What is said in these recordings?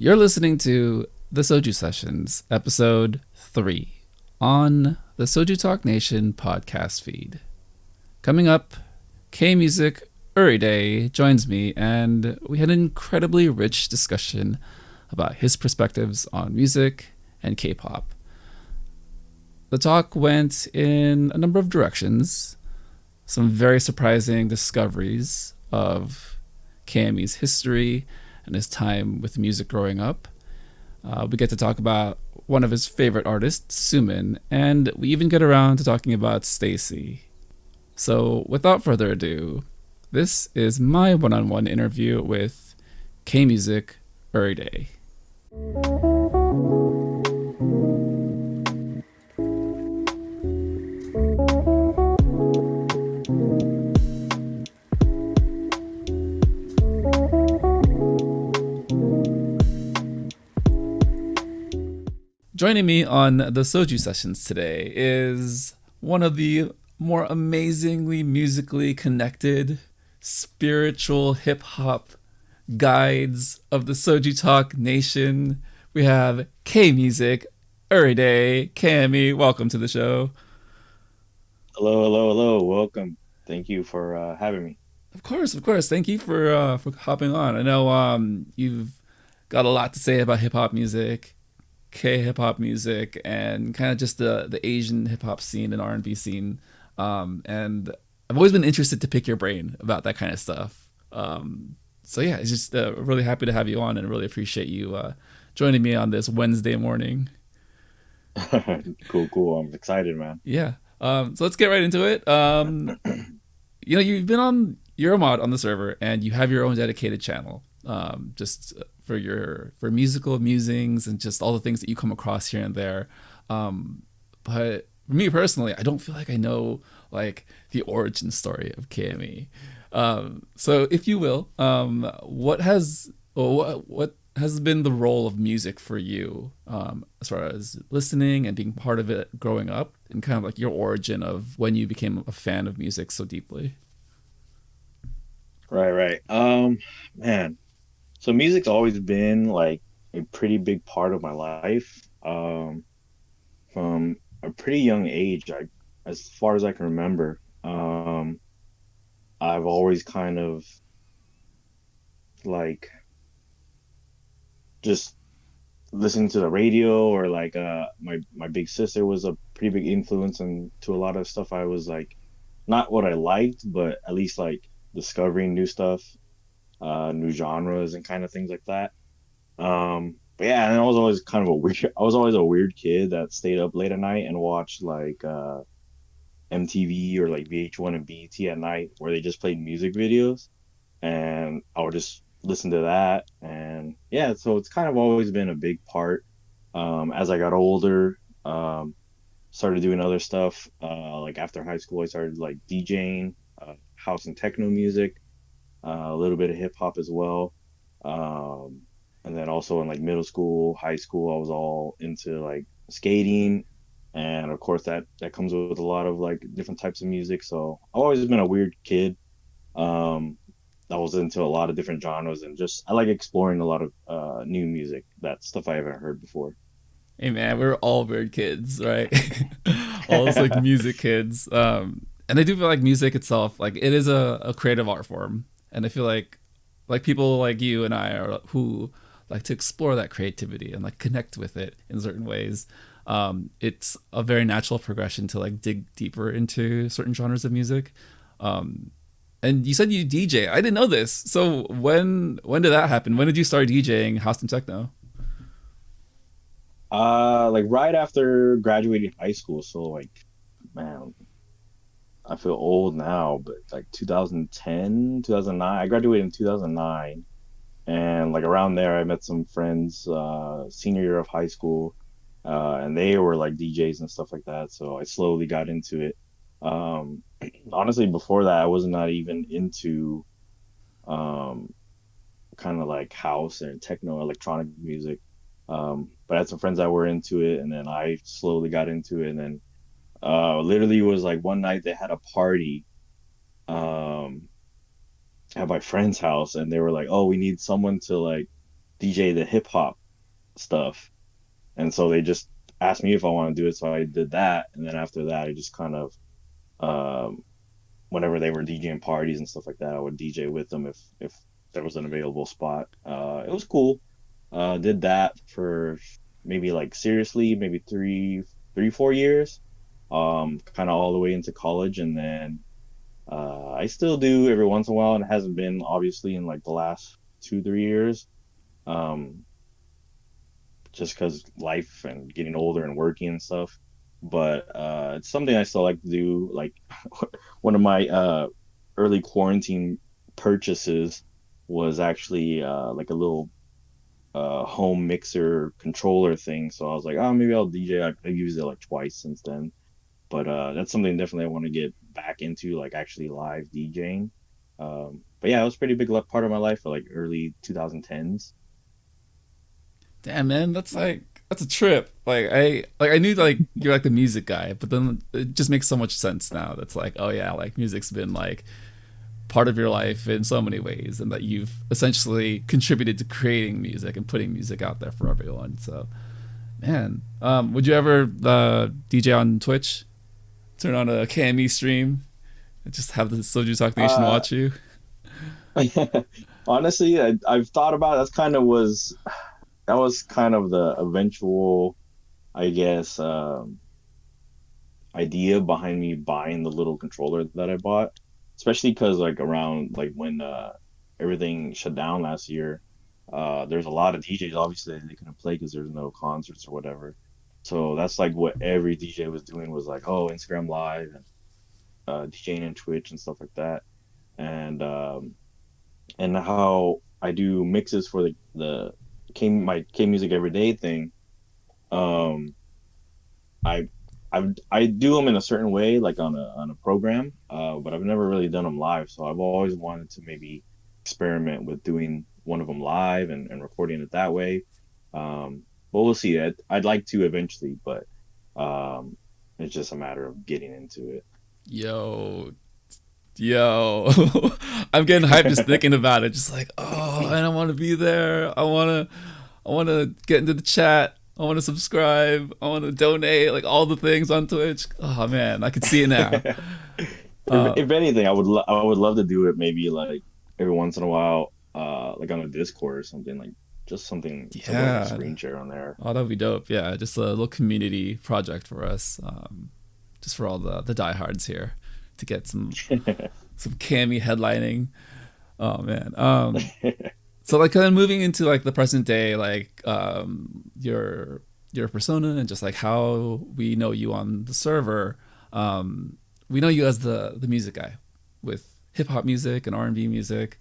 You're listening to the Soju Sessions, episode 3, on the Soju Talk Nation podcast feed. Coming up, KMUSICEVERYDAY joins me, and we had an incredibly rich discussion about his perspectives on music and K-pop. The talk went in a number of directions, some very surprising discoveries of KME's history and his time with music growing up. We get to talk about one of his favorite artists, SUMIN, and we even get around to talking about STAYC. So without further ado, this is my one-on-one interview with KMUSICEVERYDAY. Joining me on the Soju Sessions today is one of the more amazingly musically connected spiritual hip-hop guides of the Soju Talk Nation. We have KMUSICEVERYDAY. KME, welcome to the show. Hello. Welcome. Thank you for having me. Of course. Thank you for hopping on. I know you've got a lot to say about hip-hop music, K-hip hop music, and kind of just the Asian hip hop scene and R&B scene. And I've always been interested to pick your brain about that kind of stuff. So yeah, it's just really happy to have you on, and really appreciate you joining me on this Wednesday morning. Cool. I'm excited, man. Yeah. So let's get right into it. You've been on Euromod on the server, and you have your own dedicated channel. Just for musical musings and just all the things that you come across here and there. But for me personally, I don't feel like I know like the origin story of KME. So if you will, what has been the role of music for you, as far as listening and being part of it growing up, and kind of like your origin of when you became a fan of music so deeply? Right. Man. So music's always been like a pretty big part of my life. From a pretty young age, as far as I can remember, I've always kind of like just listening to the radio, or like my big sister was a pretty big influence into a lot of stuff. I was like, not what I liked, but at least like discovering new stuff, new genres and kind of things like that. But yeah, and I was always kind of I was always a weird kid that stayed up late at night and watched like MTV or like VH1 and BET at night, where they just played music videos, and I would just listen to that. And yeah, so it's kind of always been a big part. As I got older, started doing other stuff. Like after high school, I started like DJing, house and techno music, a little bit of hip hop as well. And then also in like middle school, high school, I was all into like skating. And of course that comes with a lot of like different types of music. So I've always been a weird kid. I was into a lot of different genres, and just I like exploring a lot of new music, that stuff I haven't heard before. Hey man, we're all weird kids, right? All those like music kids. And I do feel like music itself, like it is a creative art form. And I feel like people like you and I are who like to explore that creativity and like connect with it in certain ways. It's a very natural progression to like dig deeper into certain genres of music. And you said you DJ. I didn't know this. So when did that happen? When did you start DJing house and techno? Like right after graduating high school. So like, man, I feel old now, but like 2010, 2009. I graduated in 2009, and like around there, I met some friends, senior year of high school, and they were like DJs and stuff like that. So I slowly got into it. Um, Honestly, before that, I was not even into um, kind of like house and techno electronic music. But I had some friends that were into it, and then I slowly got into it, and then literally it was like one night they had a party um at my friend's house, and they were like, "Oh, we need someone to like DJ the hip hop stuff, and so they just asked me if I want to do it, so I did that, and then after that, I just kind of um, whenever they were DJing parties and stuff like that, I would DJ with them if there was an available spot. It was cool. Did that for maybe like seriously, maybe 4 years. Kind of all the way into college, and then I still do every once in a while, and it hasn't been obviously in like the last 2 3 years. Um, just because life and getting older and working and stuff. But it's something I still like to do. Like one of my early quarantine purchases was actually like a little home mixer controller thing. So I was like, oh, maybe I'll DJ. I've used it like twice since then. But that's something definitely I want to get back into, like actually live DJing. But yeah, it was a pretty big part of my life for like early 2010s. Damn, man, that's a trip. I knew like you're like the music guy, but then it just makes so much sense now. That's like, oh yeah, like music's been like part of your life in so many ways, and that you've essentially contributed to creating music and putting music out there for everyone. So, man, would you ever DJ on Twitch? Turn on a KME stream and just have the Soju Talk Nation Uh, watch you? Honestly, I've thought about it. That was kind of the eventual, I guess, idea behind me buying the little controller that I bought, especially because like around like when everything shut down last year, there's a lot of DJs obviously they couldn't play because there's no concerts or whatever. So that's like what every DJ was doing was like, oh, Instagram Live and DJing and Twitch and stuff like that. And and how I do mixes for my K Music Everyday thing. Um, I I do them in a certain way, like on a program, but I've never really done them live. So I've always wanted to maybe experiment with doing one of them live and recording it that way. But we'll see. I'd like to eventually, but um, it's just a matter of getting into Yo, yo, I'm getting hyped just it. thinking about it. Just like, oh, and I want to be there. I want to get into the chat. I want to subscribe. I want to donate. Like all the things on Twitch. Oh man, I could see it now. Uh, If anything, I would love to do it maybe like every once in a while, like on a Discord or something, like just something like a yeah. screen share on there. Oh, that would be dope. Yeah, just a little community project for us. Just for all the diehards here to get some Cammy headlining. Oh man. So like kind of moving into like the present day, like your persona and just like how we know you on the server. We know you as the music guy with hip hop music and R&B music.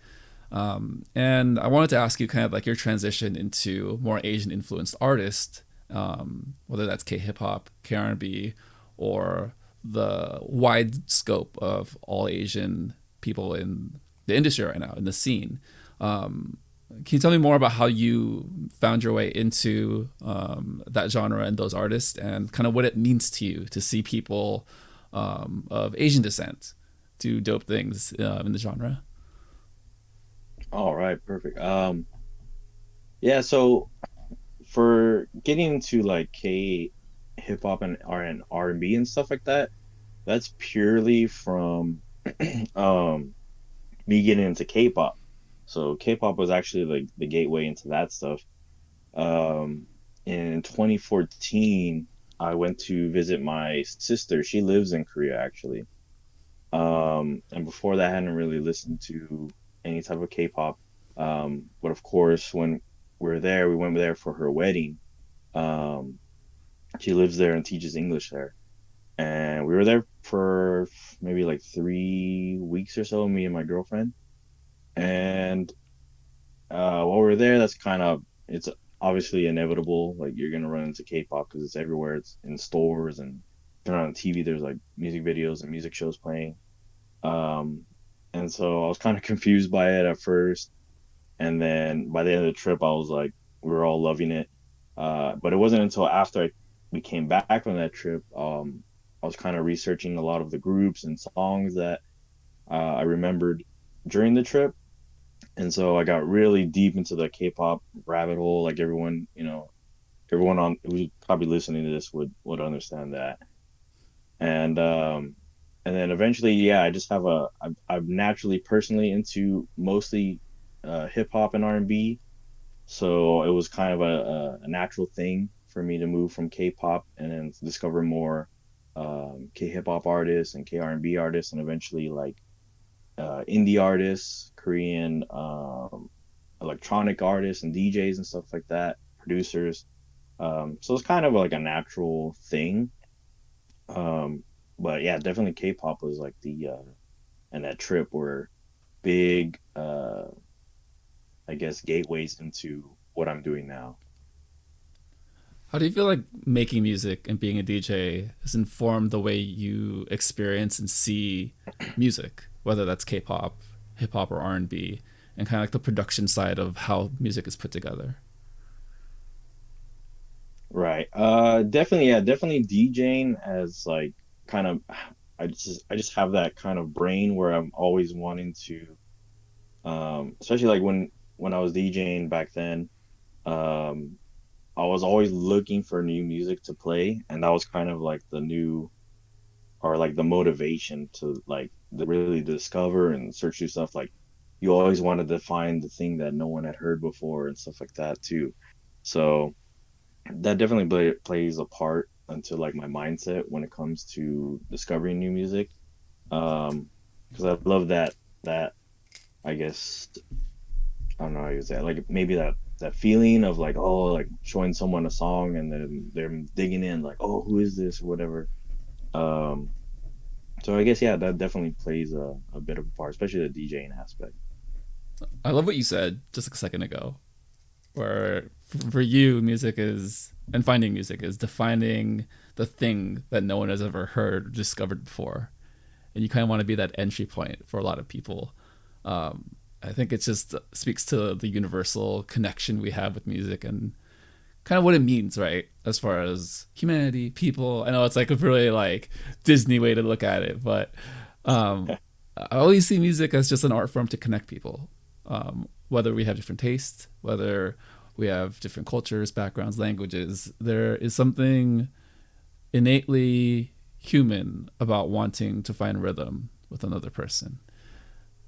And I wanted to ask you kind of like your transition into more Asian influenced artist, whether that's K hip hop, K R&B, or the wide scope of all Asian people in the industry right now in the scene. Can you tell me more about how you found your way into that genre and those artists, and kind of what it means to you to see people of Asian descent do dope things in the genre? All right, perfect. Yeah, so for getting into like K hip hop and R&B and stuff like that, that's purely from um me getting into K-pop. So K-pop was actually like the gateway into that stuff. Um, in 2014, I went to visit my sister. She lives in Korea actually. And before that, I hadn't really listened to any type of K-pop. But of course, when we were there, we went there for her wedding. Um, she lives there and teaches English there. And we were there for maybe like 3 weeks or so, me and my girlfriend. And while we're there, it's obviously inevitable. Like you're gonna run into K-pop because it's everywhere. It's in stores and turn on TV. There's like music videos and music shows playing. Um, and so I was kind of confused by it at first, and then by the end of the trip, I was like, we were all loving it. But it wasn't until after we came back from that trip, I was kind of researching a lot of the groups and songs that I remembered during the trip, And so I got really deep into the K-pop rabbit hole. Like everyone, everyone on who's probably listening to this would understand that. And and then eventually, yeah, I just have I'm naturally personally into mostly hip hop and R&B. So it was kind of a natural thing for me to move from K-pop and then discover more K-hip hop artists and K-R&B artists, and eventually like indie artists, Korean electronic artists and DJs and stuff like that, producers. So it's kind of like a natural thing. Um, but yeah, definitely K-pop was like the and that trip were big, I guess, gateways into what I'm doing now. How do you feel like making music and being a DJ has informed the way you experience and see music, whether that's K-pop, hip hop, or R&B, and kind of like the production side of how music is put together? Right. Definitely, yeah, definitely DJing as like kind of I just have that kind of brain where I'm always wanting to especially like when I was DJing back then, um I was always looking for new music to play, and that was kind of like the new or like the motivation to like really discover and search new stuff. Like you always wanted to find the thing that no one had heard before and stuff like that too. So that definitely plays a part into like my mindset when it comes to discovering new music. Because I love that I guess I don't know how you say it, like maybe that feeling of like oh like showing someone a song and then they're digging in like oh who is this or whatever. Um, so I guess yeah that definitely plays a bit of a part, especially the DJing aspect. I love what you said just a second ago, where for you, music is, and finding music is defining the thing that no one has ever heard or discovered before. And you kind of want to be that entry point for a lot of people. I think it just speaks to the universal connection we have with music and kind of what it means, right? As far as humanity, people. I know it's like a really like Disney way to look at it, but um, I always see music as just an art form to connect people. Whether we have different tastes, whether we have different cultures, backgrounds, languages, there is something innately human about wanting to find rhythm with another person.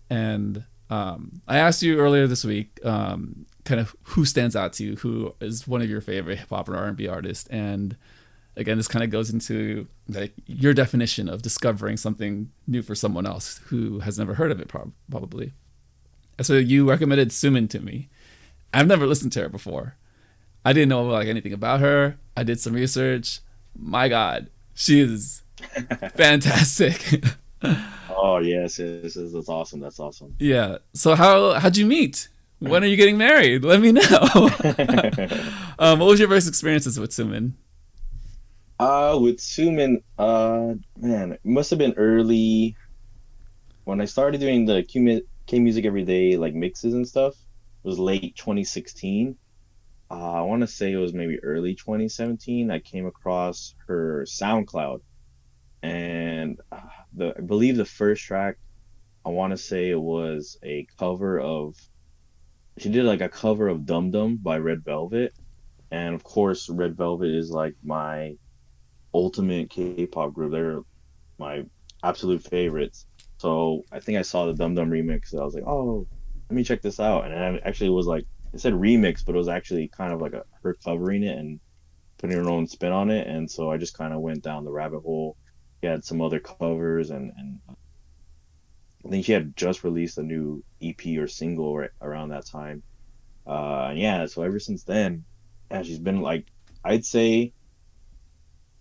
And I asked you earlier this week, kind of who stands out to you, who is one of your favorite hip hop and R&B artists, and again, this kind of goes into like your definition of discovering something new for someone else who has never heard of it, probably. So you recommended SUMIN to me. I've never listened to her before. I didn't know like anything about her. I did some research. My God, she is fantastic. Oh yes, yes, that's awesome. That's awesome. Yeah. So how'd you meet? When are you getting married? Let me know. What was your first experiences with Sumin? With Sumin, man, it must have been early when I started doing the K Music Every Day like mixes and stuff. It was late 2016. I want to say it was maybe early 2017. I came across her SoundCloud, and I believe the first track I want to say it was a cover of she did like a cover of Dum Dum by Red Velvet, and of course Red Velvet is like my ultimate K-pop group. They're my absolute favorites. So I think I saw the Dum Dum remix. And I was like, oh, let me check this out. And it actually was like it said remix, but it was actually kind of like her covering it and putting her own spin on it. And so I just kind of went down the rabbit hole. She had some other covers, and I think she had just released a new EP or single right around that time. Yeah, so ever since then, yeah, she's been like I'd say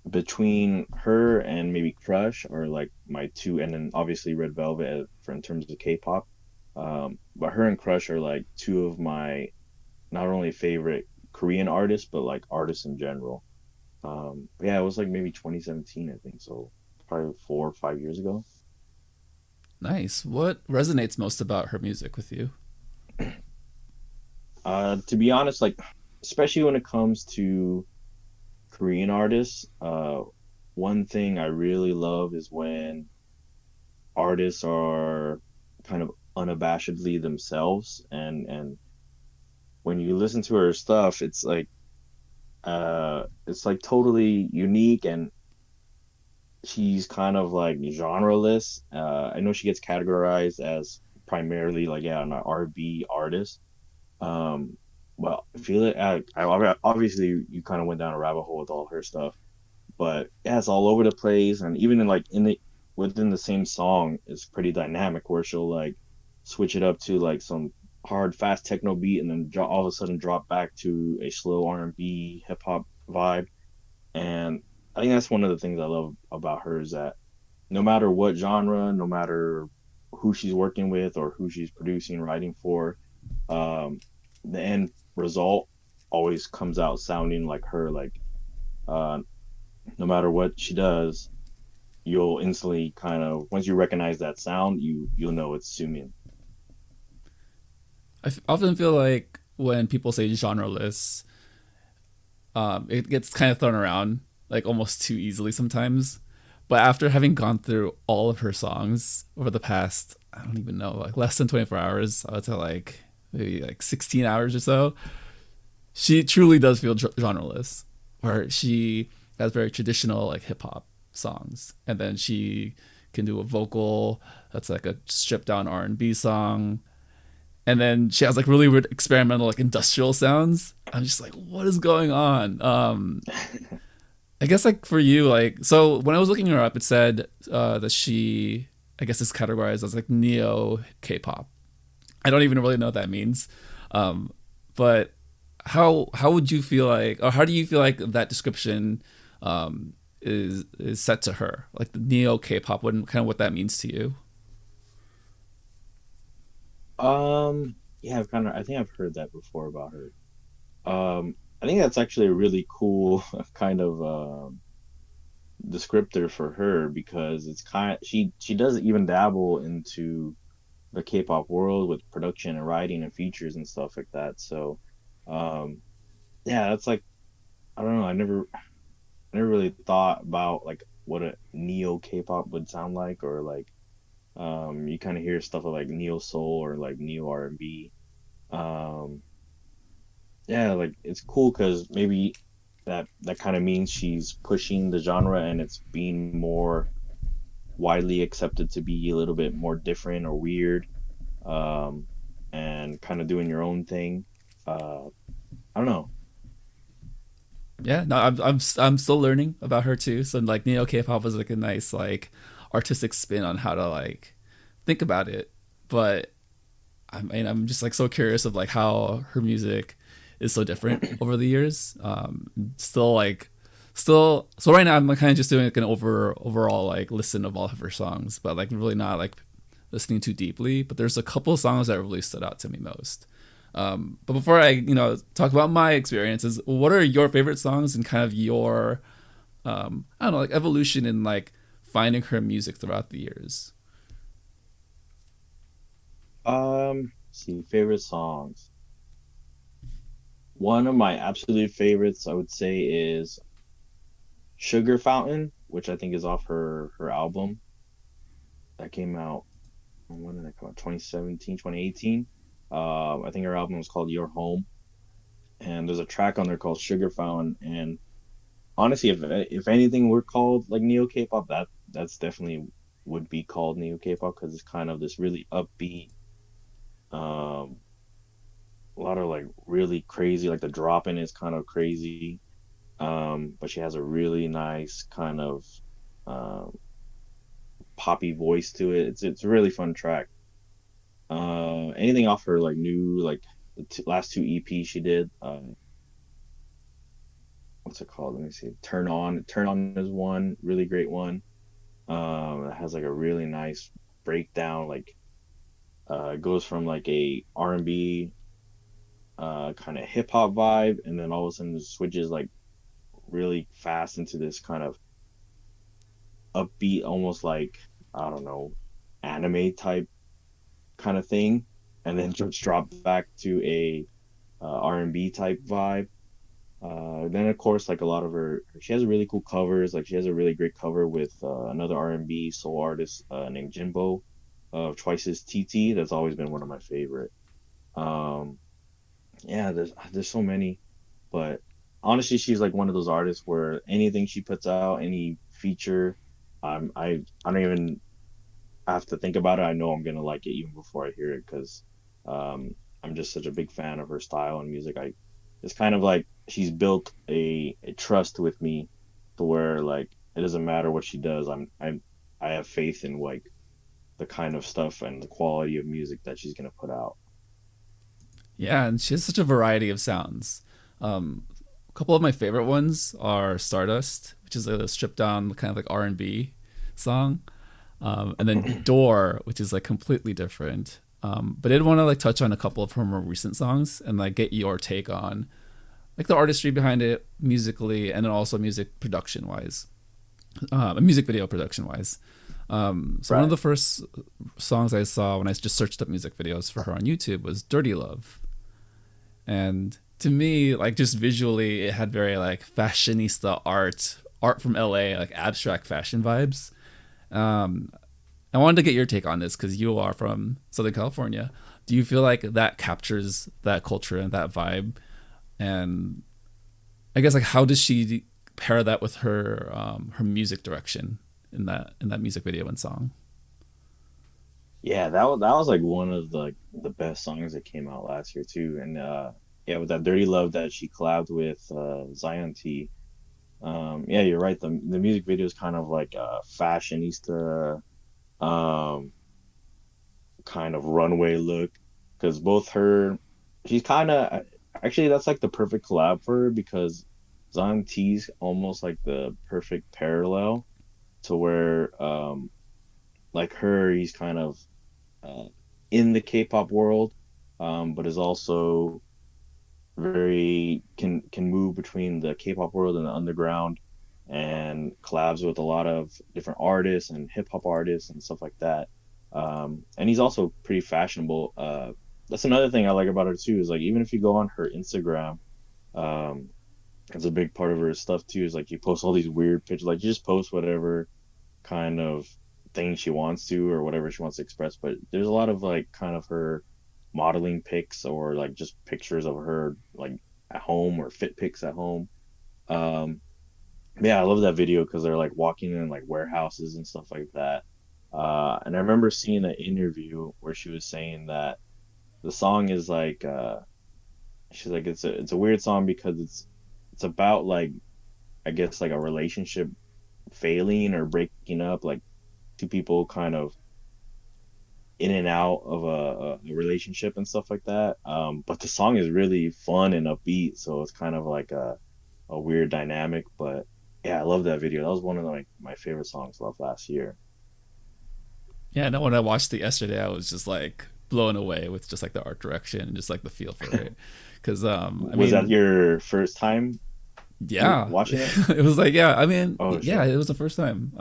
between her and maybe Crush are like my two, and then obviously Red Velvet for in terms of K-pop. But her and Crush are like two of my not only favorite Korean artists, but like artists in general. But yeah, it was like maybe 2017, I think. So probably 4 or 5 years ago. Nice. What resonates most about her music with you? To be honest, like especially when it comes to Korean artists, one thing I really love is when artists are kind of unabashedly themselves. And when you listen to her stuff, it's like totally unique, and she's kind of like genreless. I know she gets categorized as primarily like, yeah, an R&B artist. Um, well, I feel it. Obviously you kind of went down a rabbit hole with all her stuff, but yeah, it's all over the place, and even in like in the within the same song, it's pretty dynamic where she'll like switch it up to like some hard, fast techno beat, and then all of a sudden drop back to a slow R&B hip hop vibe. And I think that's one of the things I love about her is that no matter what genre, no matter who she's working with or who she's producing, writing for, um, the end result always comes out sounding like her. Like uh, no matter what she does, you'll instantly kind of once you recognize that sound, you'll know it's SUMIN. Often feel like when people say genreless, it gets kind of thrown around like almost too easily sometimes. But after having gone through all of her songs over the past, I don't even know, like less than 24 hours, I would say like maybe like 16 hours or so, she truly does feel genreless. Or she has very traditional like hip hop songs, and then she can do a vocal that's like a stripped down R&B song, and then she has like really weird experimental like industrial sounds. I'm just like, what is going on? I guess like for you, like so when I was looking her up, it said that she, I guess, is categorized as like neo K-pop. I don't even really know what that means, but how would you feel like, or how do you feel like that description is set to her, like the neo K-pop, what kind of what that means to you? Yeah, I think I've heard that before about her. I think that's actually a really cool kind of descriptor for her because it's kind she does even dabble into the K-pop world with production and writing and features and stuff like that. So, um, yeah, that's like I don't know. I never really thought about like what a neo K-pop would sound like, or like you kind of hear stuff like neo soul or like neo R&B. Um, yeah, like it's cool because maybe that kind of means she's pushing the genre and it's being more widely accepted to be a little bit more different or weird, um, and kind of doing your own thing. I don't know. Yeah, no, I'm still learning about her too. So like neo K-pop was like a nice like artistic spin on how to like think about it. But I mean, I'm just like so curious of like how her music is so different over the years. Still like, still. So right now I'm like, kind of just doing like an overall like listen of all of her songs, but like really not like listening too deeply. But there's a couple songs that really stood out to me most. But before I talk about my experiences, what are your favorite songs and kind of your I don't know like evolution in like finding her music throughout the years? Let's see, favorite songs. One of my absolute favorites, I would say, is Sugar Fountain, which I think is off her album that came out. When did that come out? 2017, 2018. I think her album was called Your Home, and there's a track on there called Sugar Fountain. And honestly, if anything were called like neo K-pop, that's definitely would be called neo K-pop because it's kind of this really upbeat, um, a lot of like really crazy, like the drop in is kind of crazy. But she has a really nice kind of um, poppy voice to it. It's a really fun track. Anything off her like new like the last two EP she did. What's it called? Let me see. Turn On. Turn On is one really great one. It has like a really nice breakdown. Like it goes from like a R&B kind of hip hop vibe, and then all of a sudden it switches like really fast into this kind of upbeat, almost like I don't know, anime type kind of thing, and then just drop back to a R&B type vibe. Then of course, like a lot of she has really cool covers. Like she has a really great cover with another R&B soul artist named Jinbo. of Twice's TT. That's always been one of my favorite. Um, yeah, there's so many, but honestly, she's like one of those artists where anything she puts out, any feature, I don't even have to think about it. I know I'm gonna like it even before I hear it because I'm just such a big fan of her style and music. It's kind of like she's built a trust with me to where like it doesn't matter what she does. I have faith in like the kind of stuff and the quality of music that she's gonna put out. Yeah, and she has such a variety of sounds. A couple of my favorite ones are Stardust, which is a stripped down kind of like R&B song, and then Door, which is like completely different. But I did want to like touch on a couple of her more recent songs and like get your take on like the artistry behind it musically, and then also music production wise, music video production wise. So one of Right. the first songs I saw when I just searched up music videos for her on YouTube was Dirty Love. And to me, like just visually, it had very like fashionista art from LA, like abstract fashion vibes. Um, I wanted to get your take on this because you are from Southern California. Do you feel like that captures that culture and that vibe? And I guess like how does she pair that with her music direction in that music video and song? Yeah, that was like one of the best songs that came out last year too. And yeah, with that Dirty Love that she collabed with Zion T. Yeah, you're right. The music video is kind of like a fashionista um kind of runway look because both her she's kind of actually that's like the perfect collab for her because Zion T's almost like the perfect parallel to where like her he's kind of uh, in the K-pop world, but is also very can move between the K-pop world and the underground, and collabs with a lot of different artists and hip hop artists and stuff like that. And he's also pretty fashionable. That's another thing I like about her too. Is like even if you go on her Instagram, um, it's a big part of her stuff too. Is like you post all these weird pictures. Like you just post whatever kind of thing she wants to or whatever she wants to express. But there's a lot of like kind of her modeling pics or like just pictures of her like at home or fit pics at home. Um, yeah, I love that video because they're like walking in like warehouses and stuff like that. And I remember seeing an interview where she was saying that the song is like she's like it's a weird song because it's about like I guess like a relationship failing or breaking up, like two people kind of in and out of a relationship and stuff like that. But the song is really fun and upbeat, so it's kind of like a weird dynamic. But yeah, I love that video. That was one of like my favorite songs of last year. Yeah, no, when I watched it yesterday, I was just like blown away with just like the art direction and just like the feel for it. Because I Was that mean, your first time yeah, watching it? it was like yeah, I mean, Oh yeah, shit! it was the first time.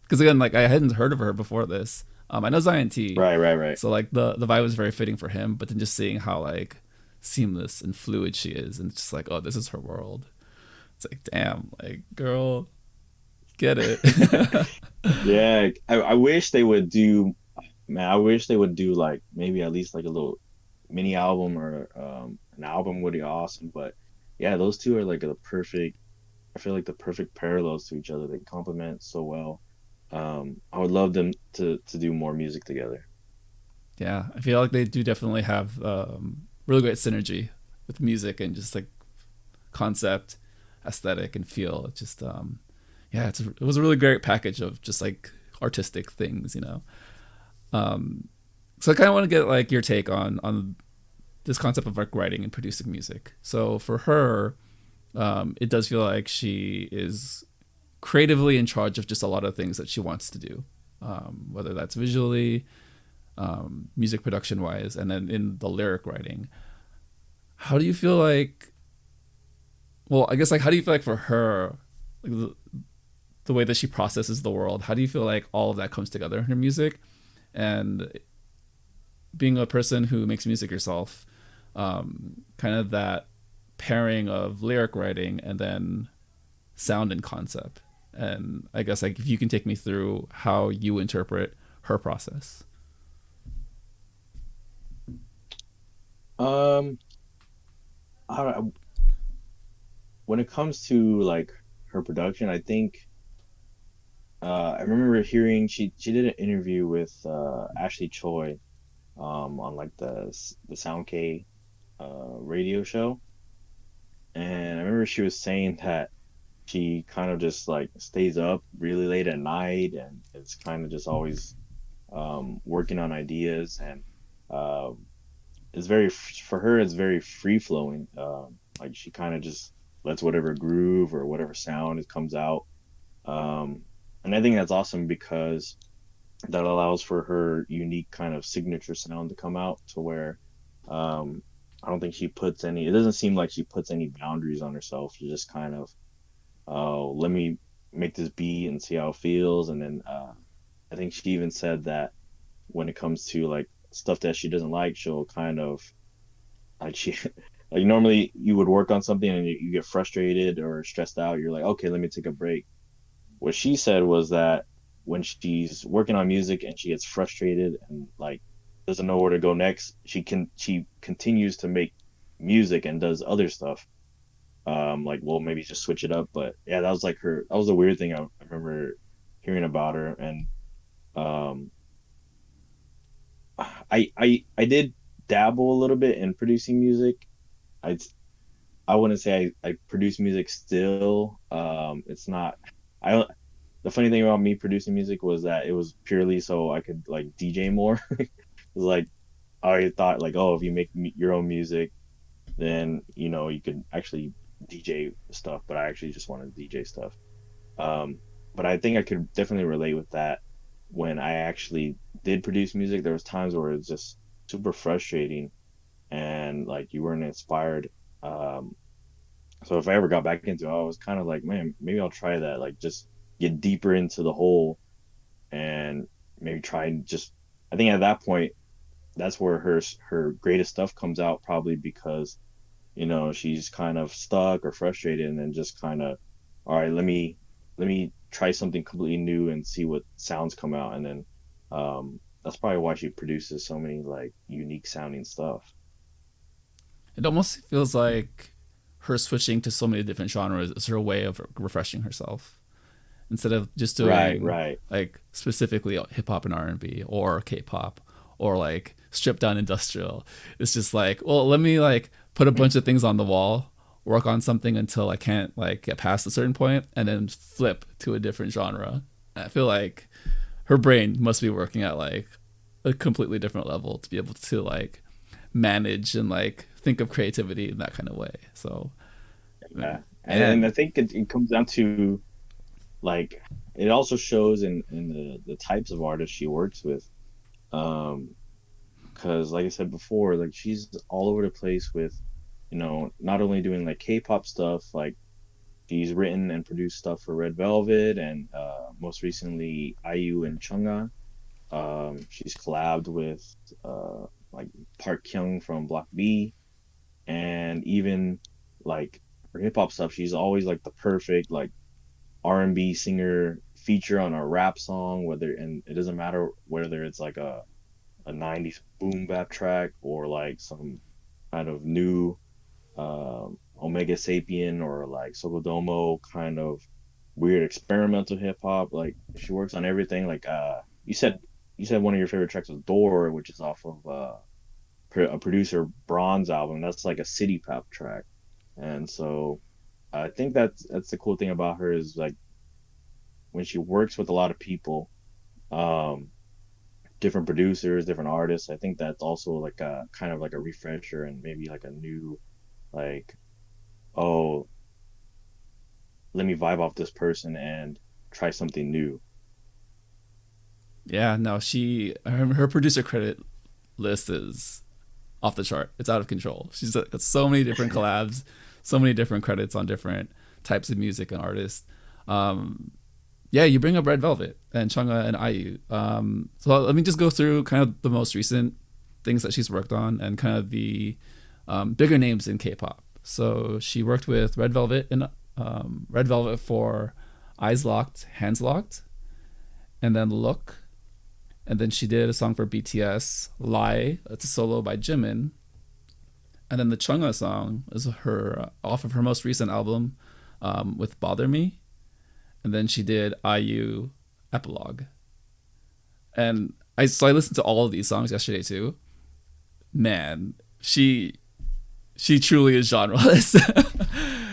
Because again, like I hadn't heard of her before this. I know Zion T, Right, right, right. so like the vibe was very fitting for him. But then just seeing how like seamless and fluid she is, and it's just like, oh, this is her world. It's like, damn, like girl, get it. Yeah, I wish they would do, man. I wish they would do like maybe at least like a little mini album or an album would be awesome. But yeah, those two are like the perfect. I feel like the perfect parallels to each other. They complement so well. I would love them to do more music together. Yeah, I feel like they do definitely have really great synergy with music and just like concept, aesthetic, and feel. It just yeah, it was a really great package of just like artistic things, you know. So I kind of want to get like your take on this concept of like writing and producing music. So for her, it does feel like she is creatively in charge of just a lot of things that she wants to do, whether that's visually, music production wise, and then in the lyric writing. How do you feel like? Well, I guess like how do you feel like for her, like the way that she processes the world? How do you feel like all of that comes together in her music? And being a person who makes music yourself, kind of that pairing of lyric writing and then sound and concept. And I guess like if you can take me through how you interpret her process. Um, I don't, when it comes to like her production, I think I remember hearing she did an interview with Ashley Choi on like the Sound K radio show, and I remember she was saying that she kind of just like stays up really late at night and it's kind of just always working on ideas and uh, it's very for her it's very free flowing. Like she kind of just lets whatever groove or whatever sound it comes out. Um, and I think that's awesome because that allows for her unique kind of signature sound to come out to where um, I don't think she puts any. It doesn't seem like she puts any boundaries on herself. She just kind of let me make this beat and see how it feels. And then I think she even said that when it comes to like stuff that she doesn't like, she'll kind of like she like normally you would work on something and you get frustrated or stressed out. You're like, okay, let me take a break. What she said was that when she's working on music and she gets frustrated and like doesn't know where to go next, she continues to make music and does other stuff. Like well maybe just switch it up. But yeah, that was like her that was a weird thing I remember hearing about her. And um I did dabble a little bit in producing music. I I wouldn't say I produce music still. It's not I the funny thing about me producing music was that it was purely so I could like DJ more. It was like I thought like oh if you make your own music then you know you could actually DJ stuff, but I actually just wanted to DJ stuff. Um, but I think I could definitely relate with that when I actually did produce music. There was times where it's just super frustrating and like you weren't inspired. Um, so if I ever got back into it, I was kind of like, man, maybe I'll try that. Like just get deeper into the hole and maybe try and just. I think at that point, that's where her greatest stuff comes out, probably because she's kind of stuck or frustrated and then just kind of all right let me try something completely new and see what sounds come out. And then that's probably why she produces so many like unique sounding stuff. It almost feels like her switching to so many different genres is her way of refreshing herself instead of just Right, doing right. like specifically hip hop and R&B or K-pop or like stripped down industrial. It's just like, well, let me like put a bunch of things on the wall, work on something until I can't like get past a certain point, and then flip to a different genre. I feel like her brain must be working at like a completely different level to be able to like manage and like think of creativity in that kind of way. So, Yeah. And I and think it comes down to like it also shows in the types of artists she works with. um because like I said before, like she's all over the place with not only doing like K-pop stuff, like she's written and produced stuff for Red Velvet and most recently IU and Chungha. She's collabed with like Park Kyung from Block B, and even like for hip hop stuff, she's always like the perfect like R&B singer feature on a rap song. Whether and it doesn't matter whether it's like a '90s boom bap track or like some kind of new Omega Sapien or like Sogodomo kind of weird experimental hip hop. Like she works on everything. Like you said one of your favorite tracks was Door, which is off of a producer Bronze album. That's like a city pop track. And so I think that's the cool thing about her is like when she works with a lot of people, um, different producers, different artists. I think that's also like a kind of like a refresher and maybe like a new like oh let me vibe off this person and try something new. yeah, no, her producer credit list is off the chart. It's out of control. She's got so many different collabs, so many different credits on different types of music and artists. Um, yeah, you bring up Red Velvet and Chungha and IU. So let me just go through kind of the most recent things that she's worked on and kind of the bigger names in K-pop. So she worked with Red Velvet and Red Velvet for Eyes Locked, Hands Locked, and then Look. And then she did a song for BTS, Lie. That's a solo by Jimin. And then the Chunga song is her off of her most recent album, with Bother Me. And then she did IU Epilogue. And I listened to all of these songs yesterday too. Man, she truly is genreless.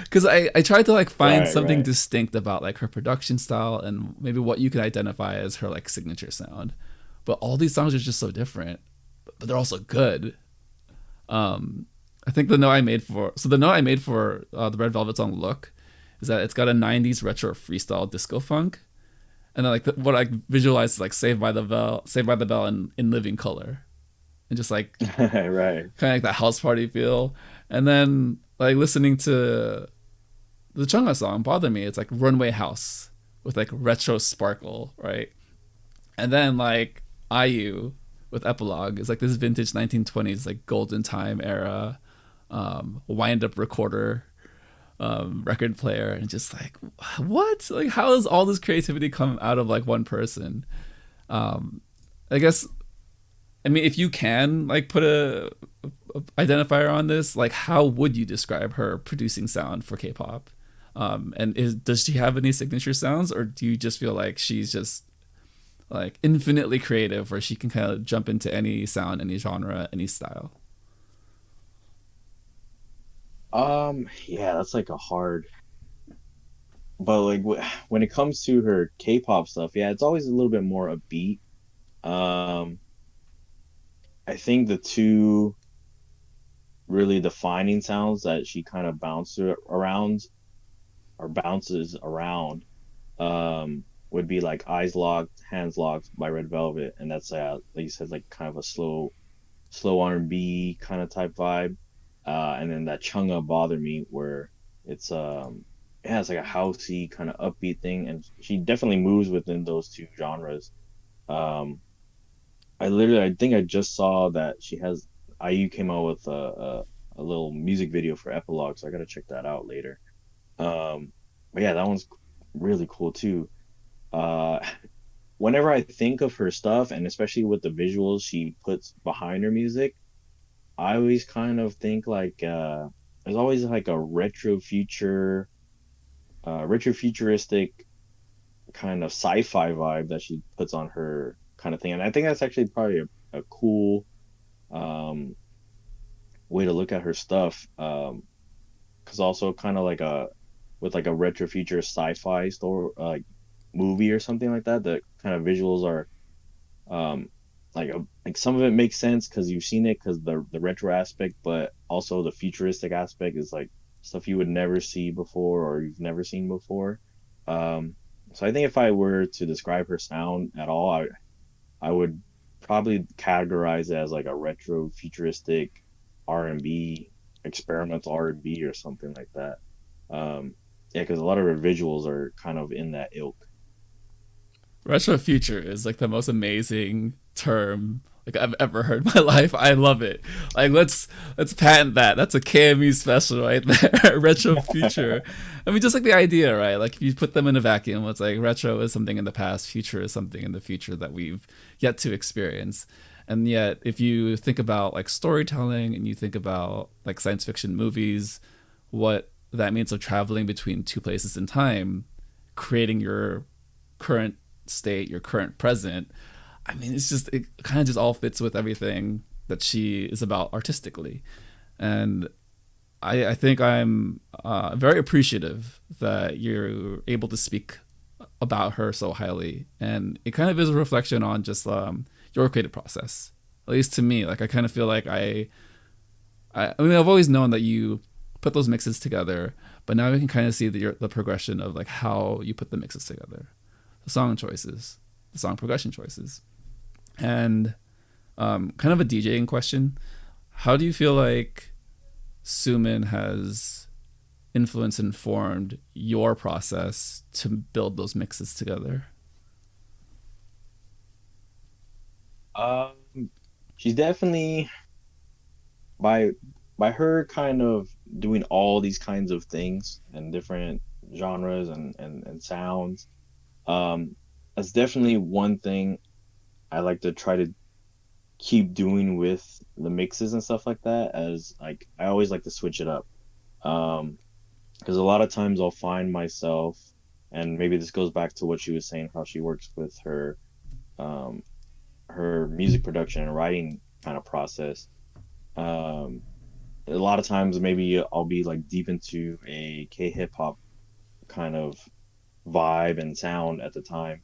Because I tried to like find Right, something right. distinct about like her production style and maybe what you can identify as her like signature sound. But all these songs are just so different, but they're also good. I think the note I made for the Red Velvet song "Look" is that it's got a '90s retro freestyle disco funk, and then like what I visualize is like Saved by the Bell in living color, and just like Right. kind of like that house party feel. And then like listening to the Chunga song "Bother Me," it's like runway house with like retro sparkle, right? And then like IU with Epilogue is like this vintage 1920s like golden time era wind up recorder, record player, and just like what, like how does all this creativity come out of like one person? I guess, I mean, if you can like put a identifier on this, like how would you describe her producing sound for K-pop? And does she have any signature sounds, or do you just feel like she's just like infinitely creative, where she can kind of jump into any sound, any genre, any style? Yeah, that's like a hard, but like when it comes to her K-pop stuff, yeah, it's always a little bit more upbeat. Um, I think the two really defining sounds that she kind of bounces around, would be like Eyes Locked, Hands Locked by Red Velvet, and that's like you said, like kind of a slow R&B kind of type vibe. And then that Chunga Bother Me, where it's yeah, it's like a housey kind of upbeat thing, and she definitely moves within those two genres. Um, I think I just saw that she has IU came out with a little music video for Epilogue, so I gotta check that out later. Um, but yeah, that one's really cool too. Uh, Whenever I think of her stuff, and especially with the visuals she puts behind her music, I always kind of think like there's always like a retro futuristic kind of sci-fi vibe that she puts on her kind of thing, and I think that's actually probably a cool um, way to look at her stuff. Because also kind of like a with like a retro future sci-fi story like movie or something like that. The kind of visuals are um like some of it makes sense because you've seen it because the retro aspect, but also the futuristic aspect is like stuff you would never see before or you've never seen before. Um, so I think if I were to describe her sound at all, I would probably categorize it as like a retro futuristic R&B, experimental R&B or something like that. Yeah, because a lot of her visuals are kind of in that ilk. Retro future is like the most amazing term like I've ever heard in my life. I love it. Like let's patent that. That's a KMU special right there. Retro future. I mean, just like the idea, right? Like if you put them in a vacuum, it's like retro is something in the past, future is something in the future that we've yet to experience. And yet, if you think about like storytelling and you think about like science fiction movies, what that means of traveling between two places in time, creating your current state, your current present. I mean, it kind of just all fits with everything that she is about artistically. And I think I'm very appreciative that you're able to speak about her so highly. And it kind of is a reflection on just your creative process. At least to me, like I kind of feel like I mean, I've always known that you put those mixes together, but now we can kind of see the progression of like how you put the mixes together, the song choices, the song progression choices, and kind of a DJing question. How do you feel like Sumin has influenced and formed your process to build those mixes together? Um, she's definitely by by her kind of doing all these kinds of things and different genres and sounds. Um, that's definitely one thing I like to try keep doing with the mixes and stuff like that, as like I always like to switch it up. Um, because a lot of times I'll find myself, and maybe this goes back to what she was saying, how she works with um her music production and writing kind of process. Um, a lot of times maybe I'll be like deep into a K hip hop kind of vibe and sound at the time,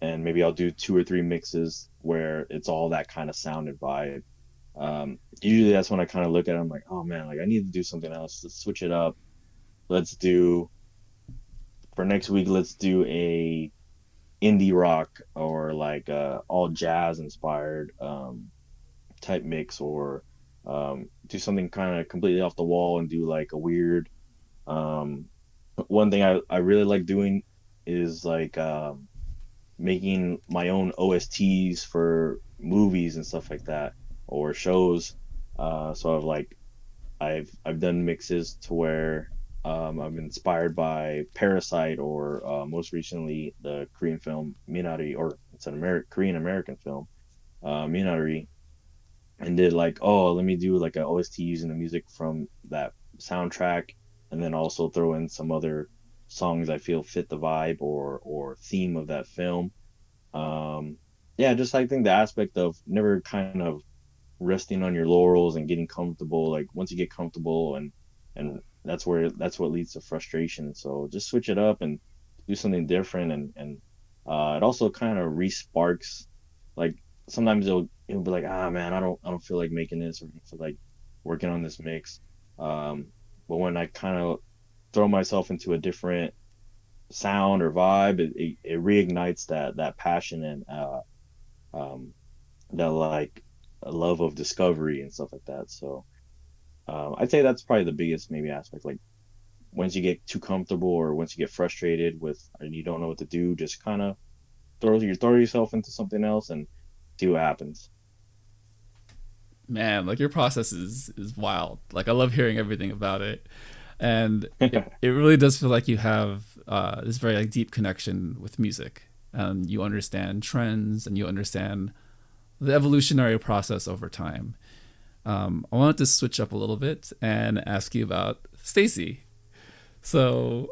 and maybe I'll do two or three mixes where it's all that kind of sound and vibe. Usually that's when I kind of look at it, I'm like, oh man, like I need to do something else. Let's switch it up. Let's do for next week, let's do a indie rock or like all jazz inspired type mix, or do something kind of completely off the wall and do like a weird um one thing I really like doing is like making my own OSTs for movies and stuff like that, or shows. So I've done mixes to where I'm inspired by Parasite, or most recently the Korean film Minari, or it's an Korean American film, Minari, and did like, oh, let me do like an OST using the music from that soundtrack, and then also throw in some other songs I feel fit the vibe or theme of that film. Um, yeah, just I think the aspect of never kind of resting on your laurels and getting comfortable. Like once you get comfortable, and that's what leads to frustration. So just switch it up and do something different, and it also kind of resparks. Like sometimes it'll be like, ah man, I don't feel like making this, or I don't feel like working on this mix. Um, but when I kind of throw myself into a different sound or vibe, it reignites that passion and um, that like a love of discovery and stuff like that. So I'd say that's probably the biggest maybe aspect. Like once you get too comfortable or once you get frustrated with and you don't know what to do, just kind of throw yourself into something else and see what happens. Man, like your process is wild. Like I love hearing everything about it, and it really does feel like you have this very like deep connection with music, and you understand trends and you understand the evolutionary process over time. I wanted to switch up a little bit and ask you about STAYC. So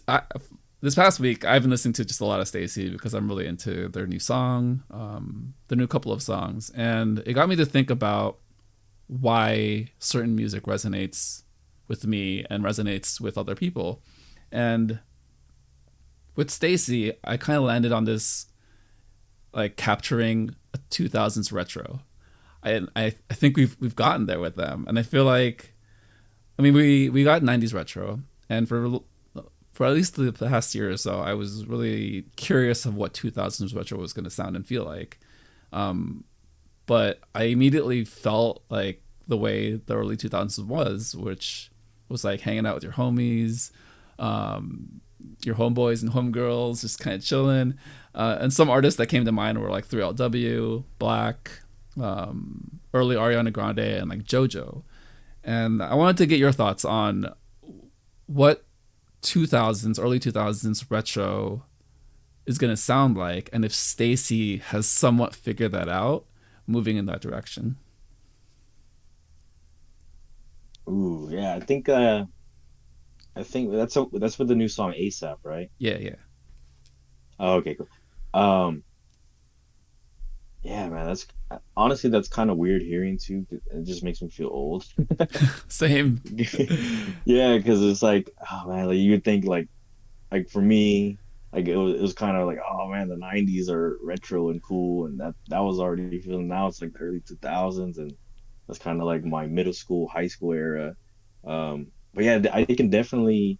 I, this past week I've been listening to just a lot of STAYC because I'm really into their new song, their new couple of songs, and it got me to think about why certain music resonates with me and resonates with other people. And with STAYC, I kind of landed on this like capturing a 2000s retro. I think we've gotten there with them, and I feel like I mean we got 90s retro, and for at least the past year or so, I was really curious of what 2000s retro was going to sound and feel like. But I immediately felt like the way the early 2000s was, which was like hanging out with your homies, your homeboys and homegirls, just kind of chilling. And some artists that came to mind were like 3LW, Black, early Ariana Grande, and like JoJo. And I wanted to get your thoughts on what 2000s, early 2000s retro is going to sound like, and if STAYC has somewhat figured that out, moving in that direction. Ooh, yeah, I think that's with the new song ASAP, right? Yeah, yeah. Oh, okay, cool. Um, yeah, man, that's honestly that's kind of weird hearing too. It just makes me feel old. Same. Yeah, because it's like, oh man, like you would think like for me, like it was kind of like, oh man, the '90s are retro and cool, and that was already feeling. Now it's like the early 2000s, and that's kind of like my middle school, high school era. But yeah, I can definitely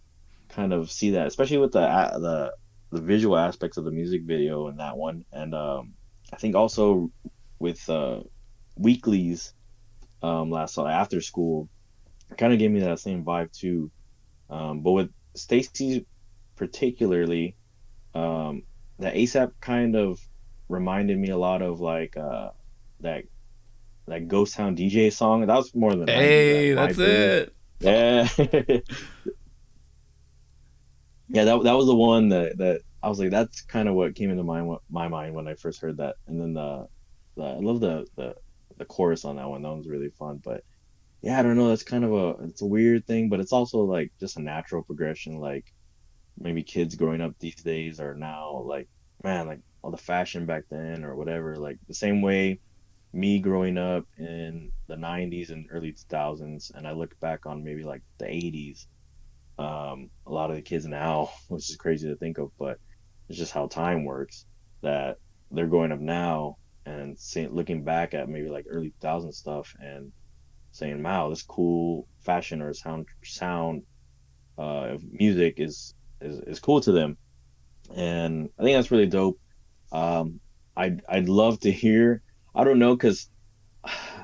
kind of see that, especially with the visual aspects of the music video in that one, and I think also with Weekly's last song after school, kind of gave me that same vibe too. But with STAYC particularly, um, that ASAP kind of reminded me a lot of like that that Ghost Town DJ song. That was more than the '90s, that Hey, My that's Day. it. Yeah, yeah. That was the one that I was like, that's kind of what came into my mind when I first heard that. And then I love the chorus on that one. That one's really fun. But yeah, I don't know. That's kind of it's a weird thing, but it's also like just a natural progression. Like maybe kids growing up these days are now like, man, like all the fashion back then or whatever. Like the same way me growing up in the 90s and early 2000s, and I look back on maybe like the 80s. A lot of the kids now, which is crazy to think of, but it's just how time works, that they're growing up now and looking back at maybe like early 2000 stuff and saying, "Wow, this cool fashion or sound of music is cool to them." And I think that's really dope. Um, I'd love to hear. I don't know, because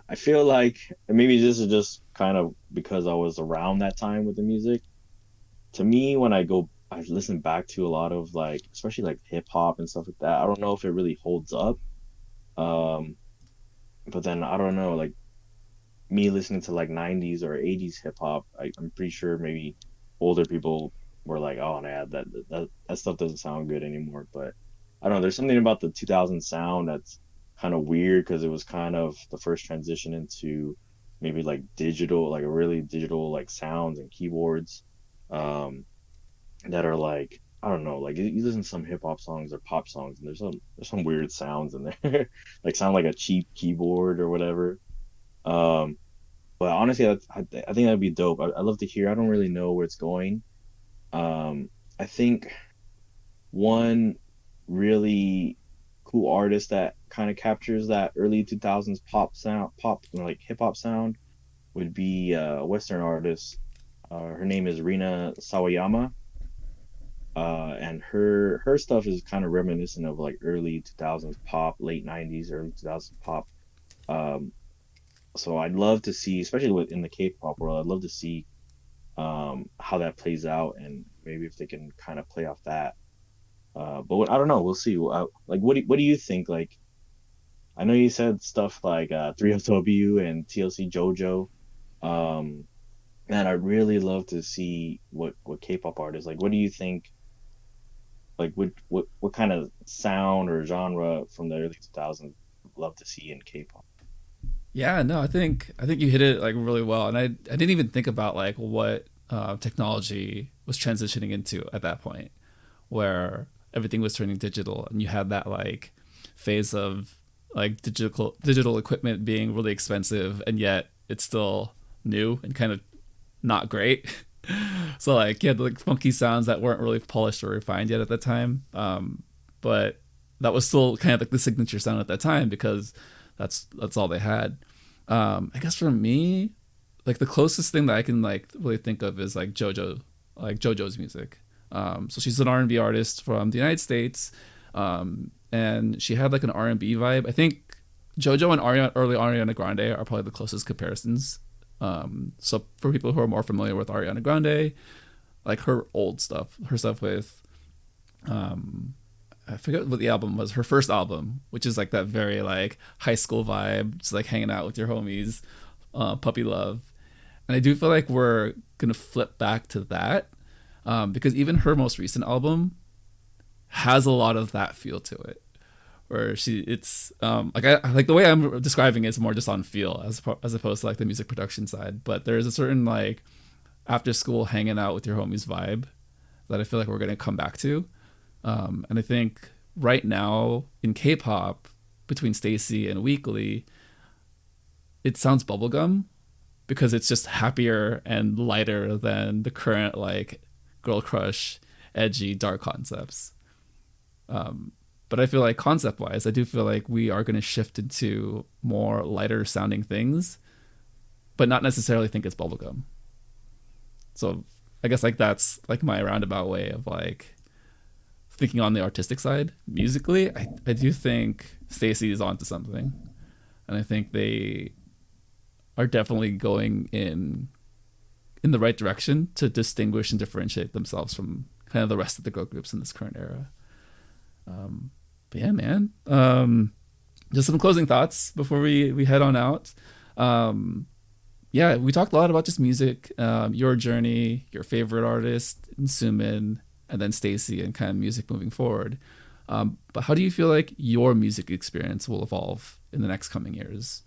I feel like maybe this is just kind of because I was around that time with the music. To me, when I listen back to a lot of like, especially like hip hop and stuff like that. I don't know if it really holds up. Um, but then I don't know, like me listening to like 90s or 80s hip hop, I'm pretty sure maybe older people were like, "Oh, man, that stuff doesn't sound good anymore." But I don't know. There's something about the 2000 sound that's kind of weird because it was kind of the first transition into maybe like digital, like a really digital like sounds and keyboards. Um, that are like, I don't know, like you listen to some hip hop songs or pop songs, and there's some weird sounds in there, like sound like a cheap keyboard or whatever. Um, but honestly, I think that'd be dope. I love to hear. I don't really know where it's going. I think one really cool artist that kind of captures that early 2000s pop sound, pop like hip hop sound would be a Western artist. Her name is Rina Sawayama. And her stuff is kind of reminiscent of like early 2000s pop, late 90s, early 2000s pop. Um, so I'd love to see, especially in the K-pop world, I'd love to see how that plays out and maybe if they can kind of play off that. But I don't know, we'll see. Like, what do you think? Like, I know you said stuff like 3FW and TLC JoJo. Um, Man, I'd really love to see what K-pop artists like. What do you think? Like what kind of sound or genre from the early 2000s would love to see in K-pop? Yeah, no, I think you hit it like really well, and I didn't even think about like what technology was transitioning into at that point, where everything was turning digital, and you had that like phase of like digital equipment being really expensive, and yet it's still new and kind of not great. So like you had like funky sounds that weren't really polished or refined yet at the time, but that was still kind of like the signature sound at that time because that's all they had. I guess for me, like the closest thing that I can like really think of is like JoJo's music. So she's an R&B artist from the United States, and she had like an R&B vibe. I think JoJo and early Ariana Grande are probably the closest comparisons. So for people who are more familiar with Ariana Grande, like her old stuff, her stuff with I forget what the album was, her first album, which is like that very like high school vibe, just like hanging out with your homies, puppy love. And I do feel like we're gonna flip back to that, because even her most recent album has a lot of that feel to it. Where it's like I like the way I'm describing it is more just on feel as opposed to like the music production side. But there's a certain like after school hanging out with your homies vibe that I feel like we're gonna come back to. And I think right now in K-pop, between STAYC and Weekly, it sounds bubblegum because it's just happier and lighter than the current like girl crush, edgy, dark concepts. But I feel like concept wise, I do feel like we are going to shift into more lighter sounding things, but not necessarily think it's bubblegum. So I guess like that's like my roundabout way of like thinking on the artistic side. Musically, I do think Stacey is onto something. And I think they are definitely going in the right direction to distinguish and differentiate themselves from kind of the rest of the girl groups in this current era. But yeah, man. Just some closing thoughts before we head on out. Um, yeah, we talked a lot about just music, your journey, your favorite artist, and Sumin, and then Stacy, and kind of music moving forward. But how do you feel like your music experience will evolve in the next coming years?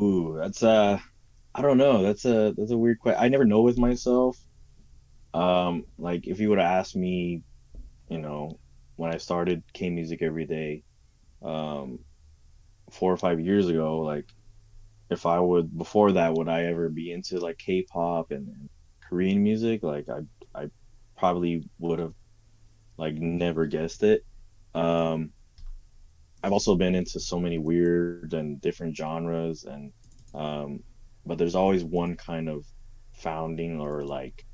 Ooh, that's I don't know. That's a weird question. I never know with myself. Like if you would have asked me, you know, when I started K Music Every Day, um, 4 or 5 years ago, like if I would before that, would I ever be into like K-pop and Korean music? Like I probably would have like never guessed it. Um, I've also been into so many weird and different genres and um but there's always one kind of founding or like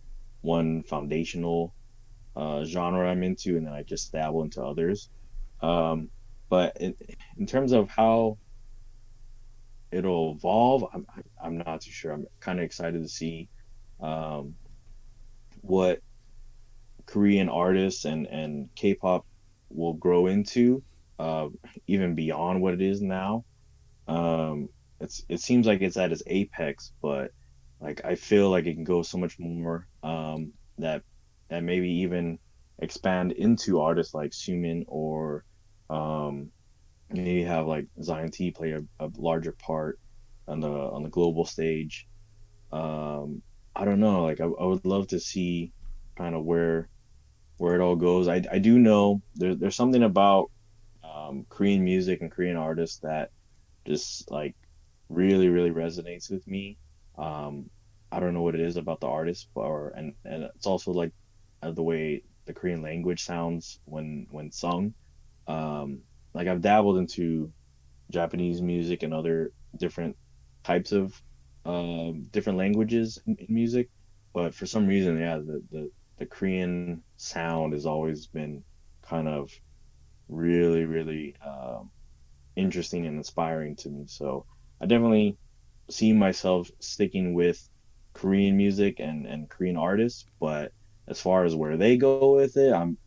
one foundational genre I'm into and then I just dabble into others. Um but in terms of how it'll evolve, I'm not too sure. I'm kind of excited to see um what Korean artists and K-pop will grow into uh even beyond what it is now. Um, it seems like it's at its apex, but like I feel like it can go so much more. That maybe even expand into artists like SUMIN or um, maybe have like Zion T play a larger part on the global stage. I don't know. Like I would love to see kind of where it all goes. I do know there's something about Korean music and Korean artists that just like really resonates with me. Um, I don't know what it is about the artist, or and it's also like the way the Korean language sounds when sung. Like I've dabbled into Japanese music and other different types of different languages in music, but for some reason, yeah, the Korean sound has always been kind of really interesting and inspiring to me. So I definitely see myself sticking with Korean music and Korean artists, but as far as where they go with it, I'm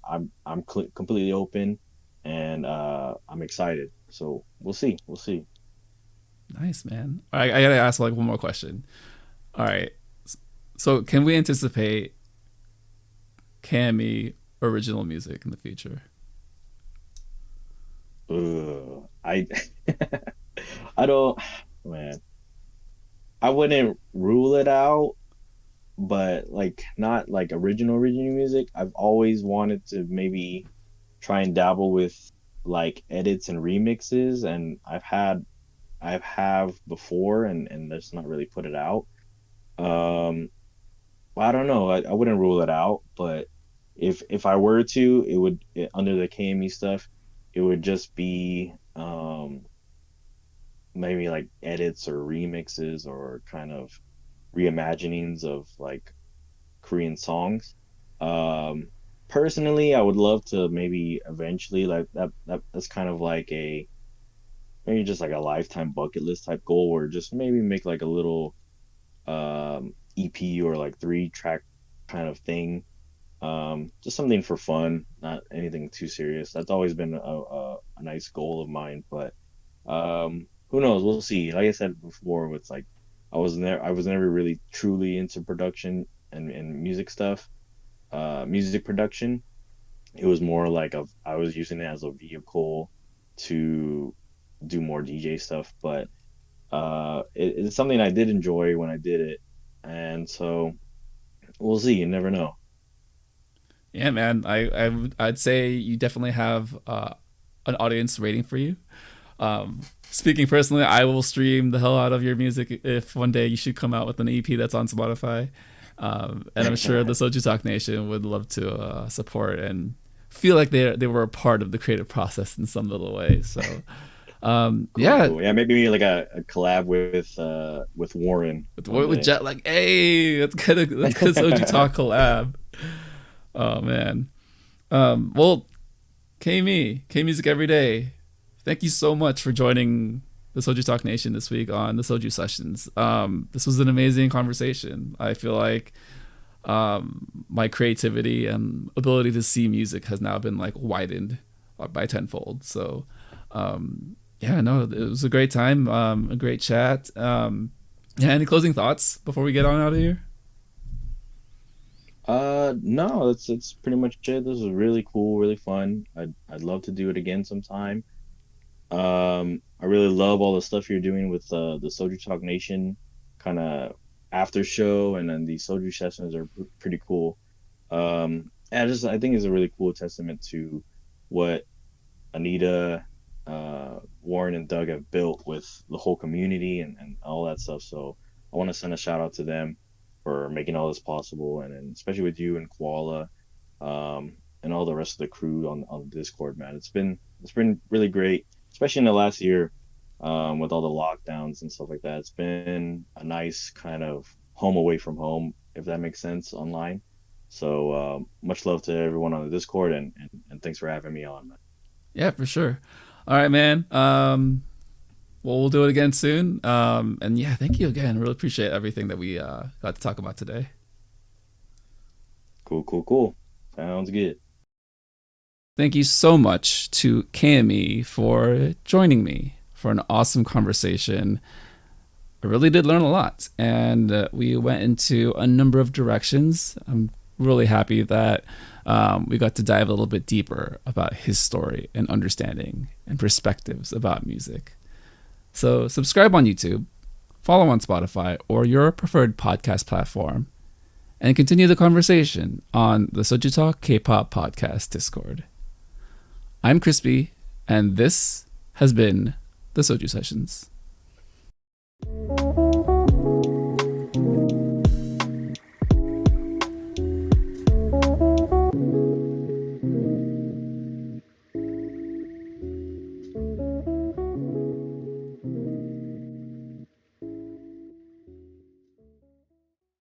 completely open and I'm excited. So we'll see. We'll see. Nice, man. All right, I gotta ask like one more question. All right, so can we anticipate Cammy original music in the future? I I don't, man. I wouldn't rule it out, but like not like original music. I've always wanted to maybe try and dabble with like edits and remixes, and I've have before, and just not really put it out. Um, I don't know. I wouldn't rule it out, but if I were to, under the KME stuff, it would just be maybe like edits or remixes or kind of reimaginings of like Korean songs. Um, Personally, I would love to maybe eventually like that's kind of like a maybe just like a lifetime bucket list type goal, or just maybe make like a little EP or like 3 track kind of thing. Just something for fun, not anything too serious. That's always been a nice goal of mine, but who knows? We'll see. Like I said before, it's like I was never really truly into production and music stuff, music production. It was more like I was using it as a vehicle to do more DJ stuff, but it's something I did enjoy when I did it, and so we'll see. You never know. Yeah, man. I'd say you definitely have an audience waiting for you. Speaking personally, I will stream the hell out of your music if one day you should come out with an EP that's on Spotify. And I'm sure the Soju Talk Nation would love to support and feel like they were a part of the creative process in some little way. So, Cool, yeah, cool. Yeah, maybe like a collab with Warren one with day. Jet, like, hey, let's get a Soju Talk collab. Oh man. Well, K Music Every Day. Thank you so much for joining the Soju Talk Nation this week on the Soju Sessions. This was an amazing conversation. I feel like my creativity and ability to see music has now been like widened by tenfold. So, yeah, no, it was a great time, a great chat. Yeah, any closing thoughts before we get on out of here? No, that's pretty much it. This was really cool, really fun. I'd love to do it again sometime. I really love all the stuff you're doing with the Soju Talk Nation kind of after show, and then the Soju sessions are pretty cool. And I think it's a really cool testament to what Anita, Warren, and Doug have built with the whole community and all that stuff. So I want to send a shout out to them for making all this possible, and especially with you and Koala, and all the rest of the crew on Discord, man. It's been really great, especially in the last year, with all the lockdowns and stuff like that. It's been a nice kind of home away from home, if that makes sense, online. So much love to everyone on the Discord, and thanks for having me on, man. Yeah, for sure. All right, man. Well, we'll do it again soon. And yeah, thank you again. Really appreciate everything that we got to talk about today. Cool, cool, cool. Sounds good. Thank you so much to KME for joining me for an awesome conversation. I really did learn a lot, and we went into a number of directions. I'm really happy that we got to dive a little bit deeper about his story and understanding and perspectives about music. So subscribe on YouTube, follow on Spotify or your preferred podcast platform, and continue the conversation on the Soju Talk K-pop podcast Discord. I'm Crispy, and this has been the Soju Sessions.